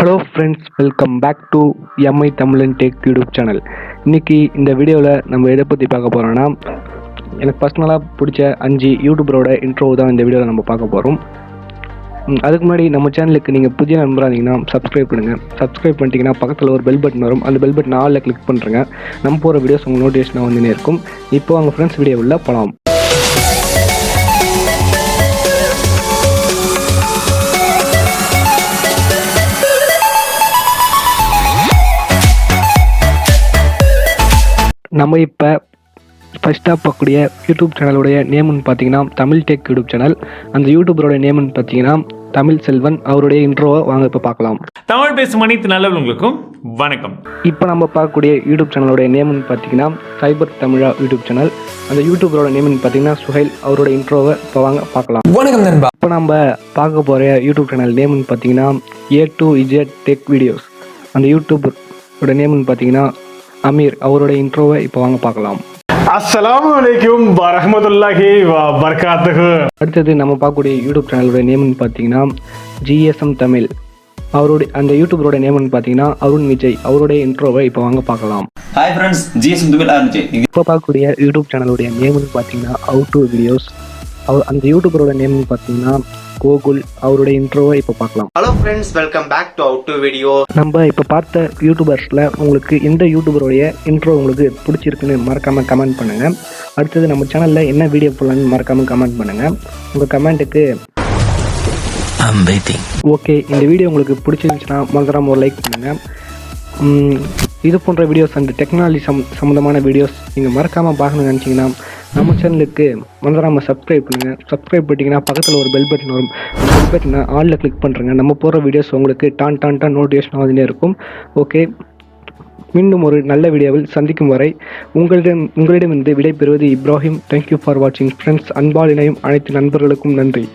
Hello friends, welcome back to MI Tamilan tech YouTube channel. இன்றைக்கி இந்த வீடியோவில் நம்ம எதை பற்றி பார்க்க போகிறோன்னா, எனக்கு பர்சனலாக பிடிச்ச 5 யூடியூபரோட இன்ட்ரோ தான் இந்த வீடியோவில் நம்ம பார்க்க போகிறோம். அதுக்கு முன்னாடி நம்ம சேனலுக்கு நீங்கள் புதிய நண்பராக இருந்தீங்கன்னா சப்ஸ்கிரைப் பண்ணுங்கள். சப்ஸ்கிரைப் பண்ணிட்டீங்கன்னா பக்கத்தில் ஒரு பெல் பட்டன் வரும். அந்த பெல் பட்டன் ஆலில் கிளிக் பண்ணுறேங்க. நம்ம போகிற வீடியோஸ் உங்கள் நோட்டிஃபிகேஷனாக வந்துனே இருக்கும். இப்போ அவங்க ஃப்ரெண்ட்ஸ் வீடியோவில் போகலாம். நம்ம இப்போ ஃபஸ்ட்டாக பார்க்கக்கூடிய யூடியூப் சேனலுடைய நேம்னு பார்த்தீங்கன்னா தமிழ் டெக் யூடியூப் சேனல். அந்த யூடியூபரோட நேம்னு பார்த்தீங்கன்னா தமிழ் செல்வன். அவருடைய இன்ட்ரோவை வாங்க இப்போ பார்க்கலாம். தமிழ் பேசும் அனைத்து நல்லவங்களுக்கும் வணக்கம். இப்போ நம்ம பார்க்கக்கூடிய யூடியூப் சேனலோடைய நேம்னு பார்த்தீங்கன்னா சைபர் தமிழா யூடியூப் சேனல். அந்த யூடியூபரோட நேம்னு பார்த்தீங்கன்னா சுஹைல். அவரோட இன்ட்ரோவை இப்போ வாங்க பார்க்கலாம். வணக்கம் நண்பா. இப்போ நம்ம பார்க்க போகிற யூடியூப் சேனல் நேம்னு பார்த்தீங்கன்னா A2Z டெக் வீடியோஸ். அந்த யூடியூபரோட நேம்னு பார்த்தீங்கன்னா அமீர். அவரோட இன்ட்ரோவை இப்போ வாங்க பார்க்கலாம். அஸ்ஸலாமு அலைக்கும் வரஹ்மத்துல்லாஹி வ பரகாத்துஹு. அடுத்தது நம்ம பார்க்கக்கூடிய யூடியூப் சேனலோட நேம்னு பார்த்தீங்கன்னா GSM தமிழ். அவருடைய அந்த யூடியூபரோட நேம்னு பார்த்தீங்கன்னா அருண் விஜய். அவருடைய இன்ட்ரோவை இப்போ வாங்க பார்க்கலாம். Hi friends, GSM Tamil Arun Vijay. இப்போ பார்க்கக்கூடிய யூடியூப் சேனலுடைய நேம்னு பார்த்தீங்கன்னா ஹவ் டு வீடியோஸ். அந்த யூடியூபரோட நேம்னு பார்த்தீங்கன்னா கோகுல். அவருடைய இன்ட்ரோவை இப்போ பார்க்கலாம். Hello friends, welcome back to how to video. நம்ம இப்போ பார்த்த யூடியூபர்ஸில் உங்களுக்கு எந்த யூடியூபருடைய இன்ட்ரோ உங்களுக்கு பிடிச்சிருக்குன்னு மறக்காமல் கமெண்ட் பண்ணுங்கள். அடுத்தது நம்ம சேனலில் என்ன வீடியோ போடலான்னு மறக்காமல் கமெண்ட் பண்ணுங்கள். உங்கள் கமெண்ட்டுக்கு ஓகே. இந்த வீடியோ உங்களுக்கு பிடிச்சிருந்துச்சுன்னா மறந்துடாம ஒரு லைக் பண்ணுங்கள். இது போன்ற வீடியோஸ் அண்ட் டெக்னாலஜி சம்மந்தமான வீடியோஸ் நீங்கள் மறக்காமல் பார்க்கணும்னு நினச்சிங்கன்னா நம்ம சேனலுக்கு மறந்துடாமல் சப்ஸ்கிரைப் பண்ணுங்கள். சப்ஸ்கிரைப் பண்ணிட்டீங்கன்னா பக்கத்தில் ஒரு பெல் பட்டன் வரும். அந்த பெல் பட்டனை ஆலில் கிளிக் பண்ணுறேங்க. நம்ம போகிற வீடியோஸ் உங்களுக்கு டான் நோட்டிஃபிகேஷன் ஆகுதுன்னே இருக்கும். ஓகே, மீண்டும் ஒரு நல்ல வீடியோவில் சந்திக்கும் வரை உங்களிடமிருந்து விடைபெறுவது இப்ராஹிம். தேங்க்யூ ஃபார் வாட்சிங் ஃப்ரெண்ட்ஸ். அன்பால் இணையும் அனைத்து நண்பர்களுக்கும் நன்றி.